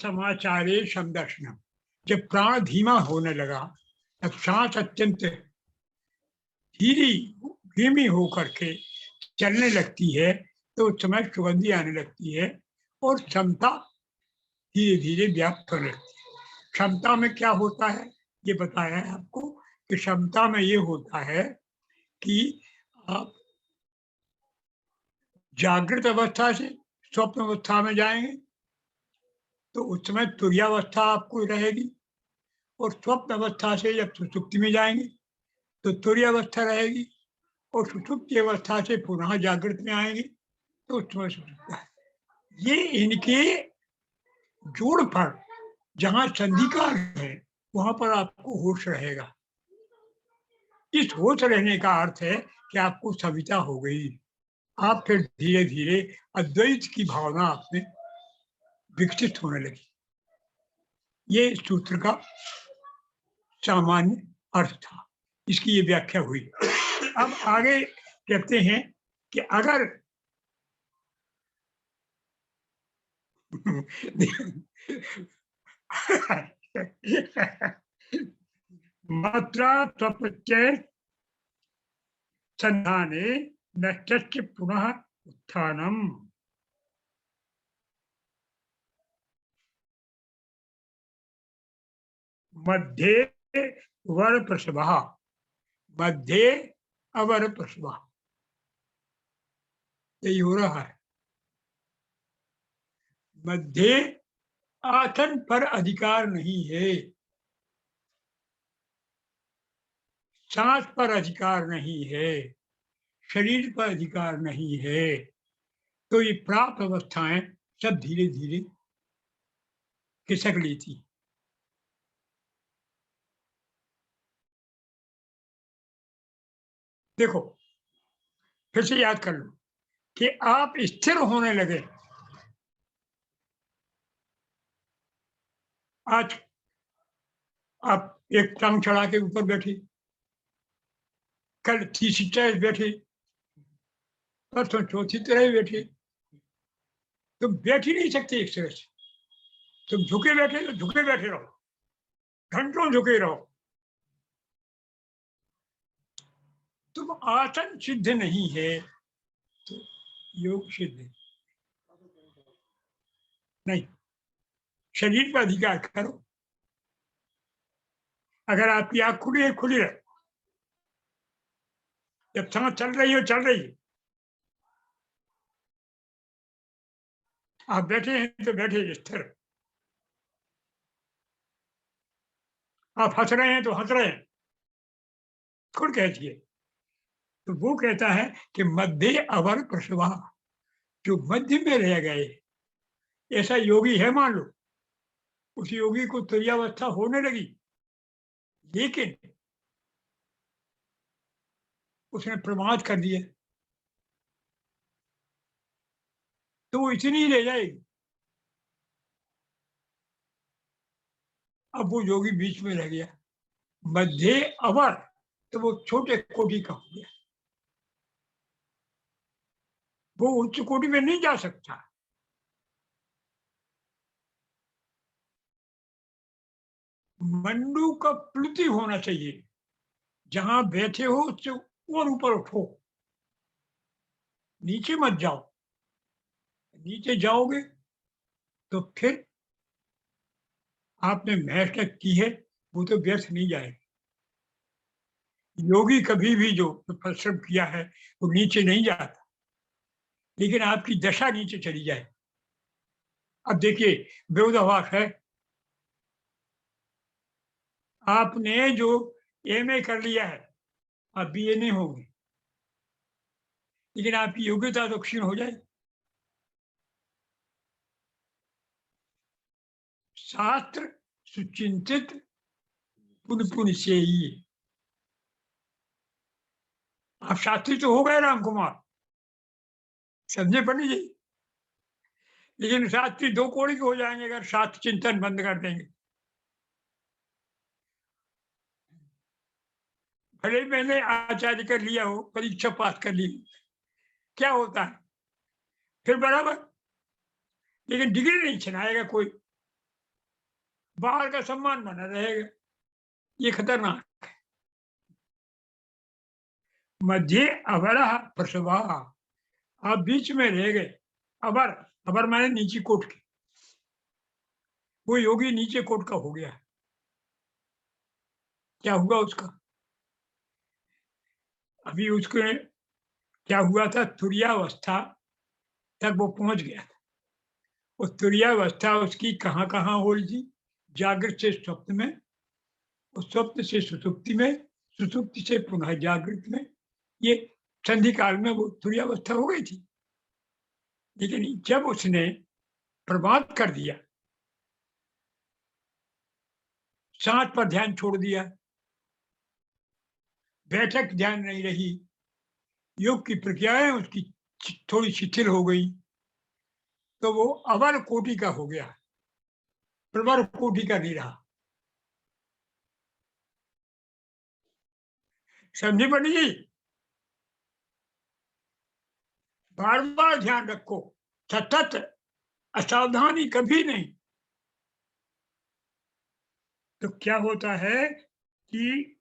समाचारे समदर्शनम। जब प्राण धीमा होने लगा, तब सांस अत्यंत धीमी होकर के चलने लगती है, तो उस समय सुगंधी आने लगती है और क्षमता धीरे धीरे व्याप्त होने लगती है। क्षमता में क्या होता है ये बताया है आपको कि क्षमता में ये होता है कि आप जागृत अवस्था से स्वप्न अवस्था में जाएंगे तो उस समय तुर्यावस्था आपको रहेगी, और स्वप्न अवस्था से जब सुषुप्ति में जाएंगे तो तुर्यावस्था रहेगी, और सुषुप्ति अवस्था से पुनः जागृत में आएंगे तो उस समय सुषुप्ति है। ये इनके जोड़ पर जहाँ संधिकाल है वहां पर आपको होश रहेगा। इस होश रहने का अर्थ है कि आपको सविता हो गई। आप फिर धीरे धीरे अद्वैत की भावना आप में विकसित होने लगी। ये सूत्र का सामान्य अर्थ था, इसकी ये व्याख्या हुई। अब आगे कहते हैं कि अगर मात्रा प्रत्यय संधाने नष्टस्य पुनः उत्थानम। मध्ये वर प्रसवः, मध्ये अवर प्रसवः, यही हो रहा है। मध्य आसन पर अधिकार नहीं है, सांस पर अधिकार नहीं है, शरीर पर अधिकार नहीं है, तो ये प्राप्त अवस्थाएं सब धीरे धीरे खिसक लेती। देखो फिर से याद कर लो कि आप स्थिर होने लगे। आज आप एक टांग चढ़ा के ऊपर बैठे, कल तीसरी तरह बैठे, परसों चौथी तरह बैठे, तुम बैठ ही नहीं सकते एक तरह से। तुम झुके बैठे तो झुके बैठे रहो, घंटों झुके रहो। तुम आसन सिद्ध नहीं है तो योग सिद्ध नहीं। शरीर पर अधिकार करो। अगर आपकी आंख खुली है खुली रहे, जब सांस चल रही हो चल रही है। आप बैठे हैं तो बैठे स्थिर, आप हंस रहे हैं तो हंस रहे हैं, खुद कहतिए। तो वो कहता है कि मध्य अवर प्रसवा, जो मध्य में रह गए, ऐसा योगी है मान लो, उस योगी को तुर्यावस्था होने लगी, लेकिन उसने प्रमाद कर दिया तो वो इतनी रह जाएगी। अब वो योगी बीच में रह गया, मध्य अवर, तो वो छोटे कोटि का हो गया, वो उच्च कोटि में नहीं जा सकता। मंडू का प्लुति होना चाहिए, जहां बैठे हो उससे और ऊपर उठो, नीचे मत जाओ। नीचे जाओगे तो फिर आपने मेहनत की है वो तो व्यर्थ नहीं जाएगी। योगी कभी भी जो परिश्रम किया है वो नीचे नहीं जाता, लेकिन आपकी दशा नीचे चली जाए। अब देखिए विरोधाभास है, आपने जो एमए कर लिया है आप बीए नहीं होंगे, लेकिन आपकी योग्यता तो क्षीण हो जाए। शास्त्र सुचिंतित पुन पुन से ही। आप शास्त्री तो हो गए राम कुमार, समझे पंडित जी, लेकिन शास्त्री दो कोड़ी के हो जाएंगे अगर शास्त्र चिंतन बंद कर देंगे। भले ही मैंने आचार्य कर लिया हो, परीक्षा पास कर ली, क्या होता है फिर बराबर, लेकिन डिग्री नहीं छनाएगा कोई। बाहर का सम्मान बना रहेगा, ये खतरनाक। मध्य अबरः प्रसवा, आप बीच में रह गए। अबर, अबर माने नीची कोट की, वो योगी नीचे कोट का हो गया। क्या हुआ उसका? अभी उसके क्या हुआ था, तुर्यावस्था तक वो पहुंच गया था। वो तुर्यावस्था उसकी कहाँ कहाँ हो रही थी? जागृत से स्वप्न में, और स्वप्न से सुसुप्ति में, सुसुप्ति से पुनः जागृत में। ये संधि काल में वो तुर्यावस्था हो गई थी। लेकिन जब उसने प्रमाद कर दिया, सांस पर ध्यान छोड़ दिया, बैठक ध्यान नहीं रही, योग की प्रक्रियाएं उसकी थोड़ी शिथिल हो गई, तो वो अवर कोटि का हो गया, प्रवर कोटि का नहीं रहा। समझे पंडित जी? बार बार ध्यान रखो, सतत असावधानी कभी नहीं। तो क्या होता है कि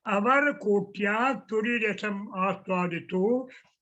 अवर कोट्या तुरीरसम आस्वादितो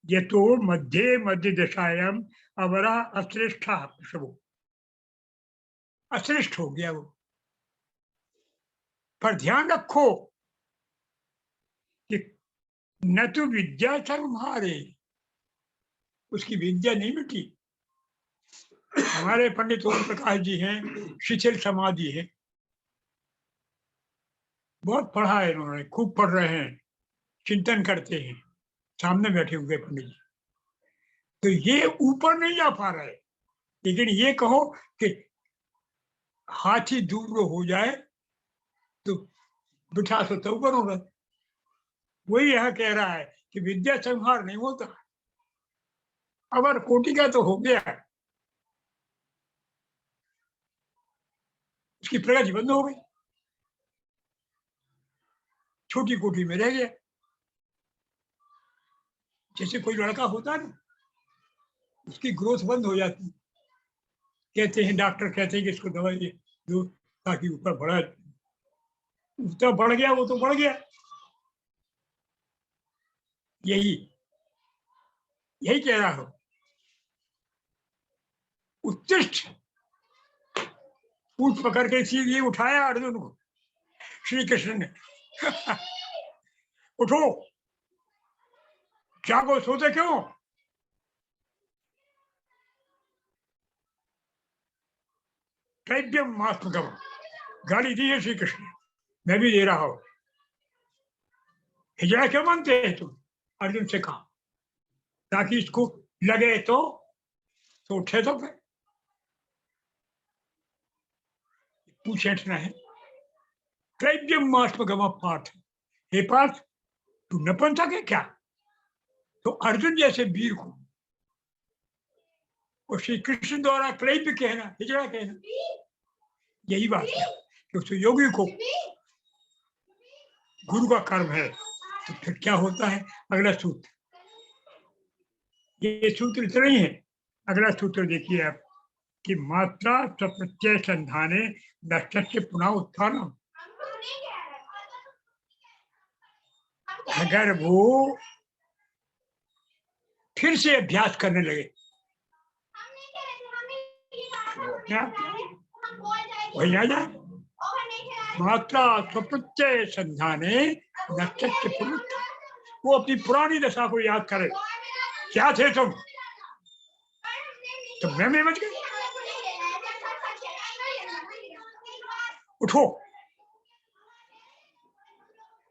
यतो मध्य मध्य दशायाम अवरा अश्रेष्ठा प्रसवो, अश्रेष्ठ हो गया वो। पर ध्यान रखो कि न तो विद्या संहारे, उसकी विद्या नहीं मिटी। हमारे पंडित ओम प्रकाश जी हैं, शिथिल समाधि है, बहुत पढ़ा है इन्होंने, खूब पढ़ रहे हैं, चिंतन करते हैं, सामने बैठे हुए पंडित जी। तो ये ऊपर नहीं जा पा रहे, लेकिन ये कहो कि हाथी दूर हो जाए तो बिठा सकता ऊपर होगा। वही यह कह रहा है कि विद्या संहार नहीं होता, अवर कोटि का तो हो गया, उसकी प्रगति बंद हो गई, छोटी कोटि में रह गया। जैसे कोई लड़का होता है ना, उसकी ग्रोथ बंद हो जाती, कहते हैं डॉक्टर कहते हैं कि इसको दवाई दो ताकि ऊपर बढ़ा, ऊपर बढ़ गया वो तो बढ़ गया। यही यही कह रहा हूं, उत्कृष्ट पूछ पकड़ के इसीलिए उठाया अर्जुन को श्री कृष्ण ने। उठो, जागो, सोते क्यों? त्रैव्यम मास्मगम, गाली दी है श्री कृष्ण, मैं भी दे रहा हूं। हिजड़ा क्यों मानते हैं तुम? अर्जुन से कहा, ताकि इसको लगे तो उठे तो फिर पूछ हटना है। त्रैव्यम मास्मगम पार्थ, हे पार्थ तू नपुंसक है क्या? तो अर्जुन जैसे वीर को और श्री कृष्ण द्वारा क्लैब्य कहना, हिजड़ा कहना, यही बात है कि उस योगी को गुरु का कर्म है। तो फिर क्या होता है? अगला सूत्र, ये सूत्र इतना ही है, अगला सूत्र देखिए आप कि मात्रा स्वप्रत्यय संधाने नष्ट पुनः उत्थान। अगर वो फिर से अभ्यास करने लगे, क्या वही आ जाए, मात्रा स्वप्रत्यय संधाने नष्ट पुनः, वो अपनी पुरानी दशा को याद करे, क्या थे तुम? तो मैं बच गए। उठो,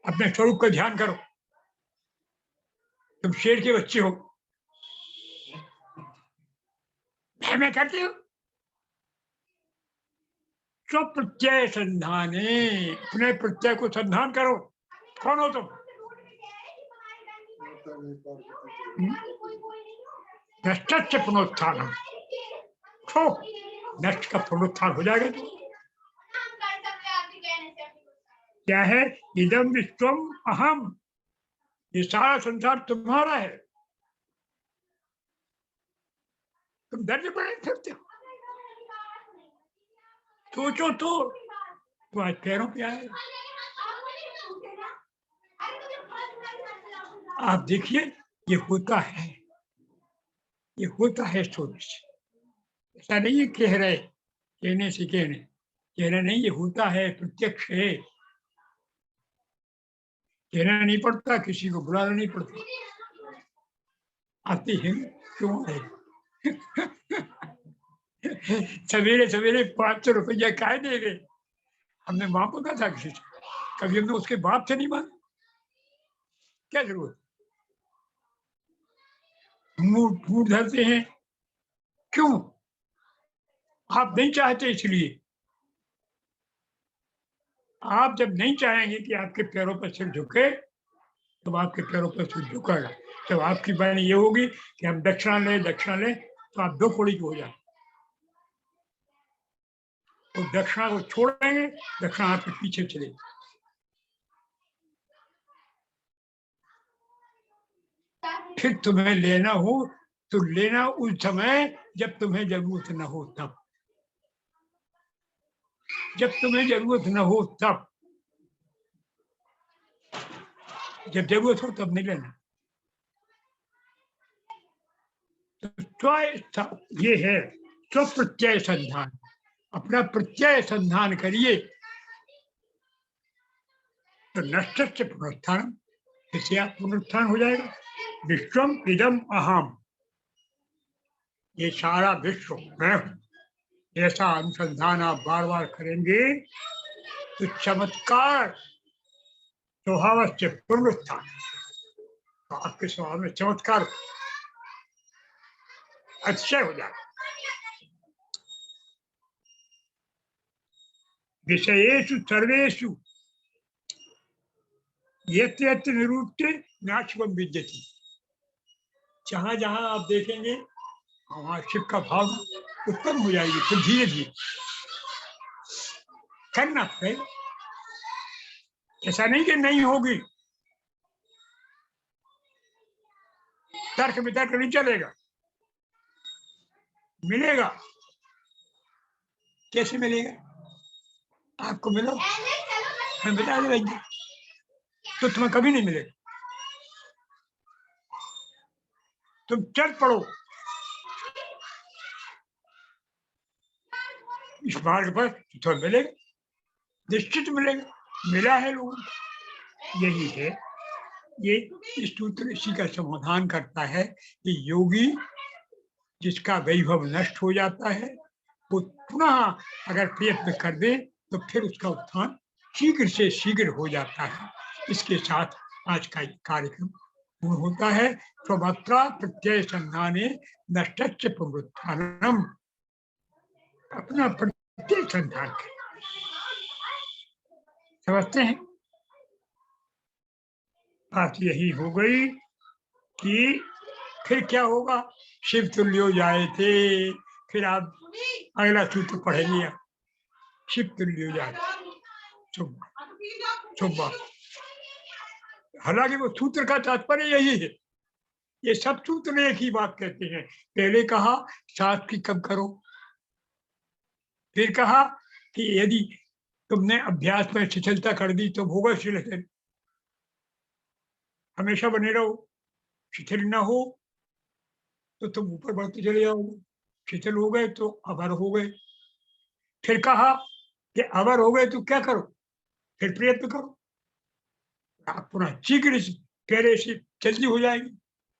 अपने स्वरूप का ध्यान करो, तुम शेर के बच्चे हो, मैं करती हूँ। स्वप्रत्यय संधाने, अपने प्रत्यय को संधान करो। कौन हो तुम? नष्ट पुनरुत्थान, नष्ट का पुनरुत्थान हो जाएगा। तो क्या है? इदम विश्वम अहम, ये सारा संसार तुम्हारा है, तुम दर्ज बने फिरते हो। सोचो तो आज पैरों पे आएगा। आप देखिए ये होता है, ये होता है सोच से। ऐसा नहीं है कह रहे, कहने से कहना नहीं, ये होता है, प्रत्यक्ष है। कहना नहीं पड़ता, किसी को बुलाना नहीं पड़ता। आती है क्यों है? सवेरे सवेरे 500 रुपया काय दे गए? हमने मांगा था किसी से? कभी हमने उसके बाप से नहीं मांगा? क्या जरूरत? मुंह धरते हैं क्यों? आप नहीं चाहते इसलिए। आप जब नहीं चाहेंगे कि आपके पैरों पर सिर झुके, तब आपके पैरों पर सिर झुकेगा। जब आपकी बात ये होगी कि हम दक्षिणा लें, तो आप 2 कौड़ी के हो जाए। तो दक्षिणा को छोड़ेंगे, दक्षिणा आपके पीछे चलेगी। फिर तुम्हें लेना हो तो लेना उस समय जब तुम्हें जरूरत न हो तब। जब तुम्हें जरूरत न हो तब, जब जरूरत हो तब नहीं लेना। तो ये है स्वप्रत्यय संधान। अपना प्रत्यय संधान करिए तो नष्ट से पुनरुत्थान, इससे आप पुनरुत्थान हो जाएगा। विश्वम इदम अहम, ये सारा विश्व मैं हूं। ऐसा अनुसंधान आप बार बार करेंगे तो चमत्कार स्वभाव से पुनरुत्थान, तो आपके स्वभाव में चमत्कार अतिशय हो जाएगा। विषयेषु सर्वेषु यत्र यत्र निरूप्ते नाशवम विद्यते। जहां जहां आप देखेंगे वहां शिव का भाव उत्पन्न हो जाएगी। फिर धीरे धीरे करना पड़ेगा। ऐसा नहीं कि नहीं होगी, तर्क वितर्क नहीं चलेगा, मिलेगा। कैसे मिलेगा? आपको मिलो, मैं बता देंगे, तो तुम्हें कभी नहीं मिलेगा। तुम चल पड़ो इस मार्ग पर, तो मिलेगा, निश्चित मिलेगा। मिला है लोगों को। यही है, ये सूत्र इसी का समाधान करता है कि योगी जिसका वैभव नष्ट हो जाता है, वो पुनः अगर प्रयत्न कर दे तो फिर उसका उत्थान शीघ्र से शीघ्र हो जाता है। इसके साथ आज का कार्यक्रम पूर्ण होता है। स्वमात्रा प्रत्यय संधाने नष्ट पुनरुत्थानम। अपना प्रत्यय संधान करें। समझते हैं? बात यही हो गई कि फिर क्या होगा? शिव तुल्यो जाए थे। फिर आप अगला सूत्र पढ़ेंगे, शिव तुल्यो जाए सुबह। हालांकि वो सूत्र का तात्पर्य यही है। ये सब सूत्र एक ही बात कहते हैं। पहले कहा साथ की कब करो, फिर कहा कि यदि तुमने अभ्यास में शिथिलता कर दी तो होगा शिथिल। हमेशा बने रहो, शिथिल ना हो तो तुम ऊपर बढ़ते चले जाओगे। शिथिल हो गए तो अवर हो गए। फिर कहा कि अवर हो गए तो क्या करो? फिर प्रयत्न करो। आप पुनः शीघ्र से पहले से जल्दी हो जाएंगे,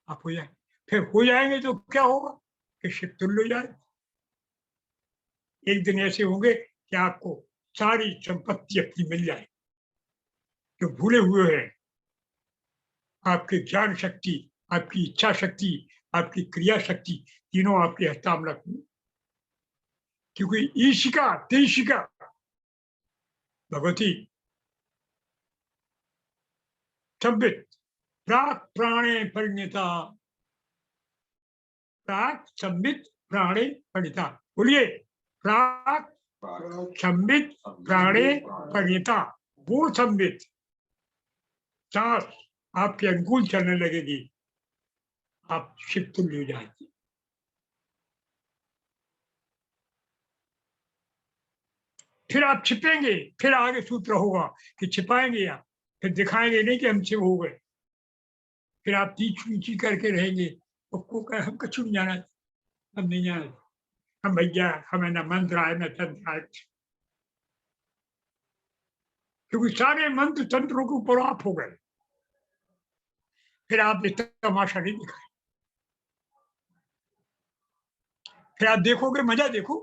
आप हो जाएंगे। फिर हो जाएंगे तो क्या होगा कि शिव तुल्य हो जाए। एक दिन ऐसे होंगे कि आपको सारी संपत्ति अपनी मिल जाए। जो भूले हुए हैं, आपकी ज्ञान शक्ति, आपकी इच्छा शक्ति, आपकी क्रिया शक्ति, तीनों आपके हस्तामलक हुए। क्योंकि ईशिका तेशिका भगवती संबित प्राक प्राणे परिणता, प्राक संबित प्राणे परिणता। बोलिए, प्राक संबित प्राणे परिणता। वो संबित सांस आपके अनुकूल चलने लगेगी, आप शिव तुल्य हो जाएंगे। फिर आप छिपेंगे, फिर आगे सूत्र होगा कि छिपाएंगे आप, फिर दिखाएंगे नहीं कि हमसे हो गए, फिर आप नीची करके रहेंगे, उसको कहे हम कछु नहीं जाना, हम नहीं जाना, हम भैया हमें न मंत्र आए न तंत्र आए, क्योंकि सारे मंत्र तंत्रों के ऊपर आप हो गए, फिर आप इस तमाशा नहीं दिखाए, फिर आप देखोगे, मजा देखो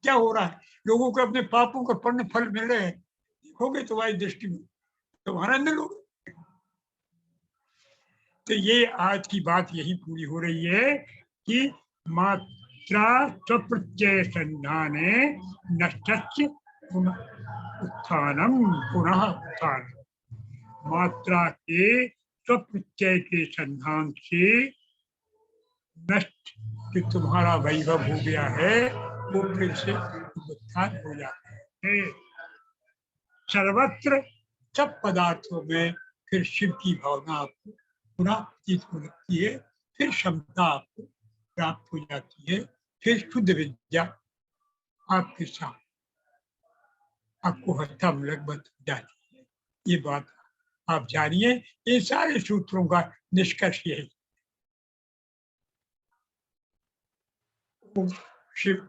क्या हो रहा है, लोगों को अपने पापों का पुण्य फल मिल रहे हैं, देखोगे तुम्हारी दृष्टि में तो आनंद लोगे। तो ये आज की बात यही पूरी हो रही है कि मात्रा स्वप्रत्यय संधाने नष्टस्य पुनः उत्थानम पुनः उत्थान, मात्रा के स्वप्रत्यय के संधान से नष्ट जो तुम्हारा वैभव हो गया है वो फिर से उत्थान हो जाता है। सर्वत्र सब पदार्थों में फिर शिव की भावना आपको पुनः प्रतीत हो लगती है, फिर क्षमता आपको प्राप्त हो जाती है, फिर शुद्ध विद्या आपके साथ आपको हस्तमलक बन जाती है। ये बात आप जानिए, इन सारे सूत्रों का निष्कर्ष यही। शिव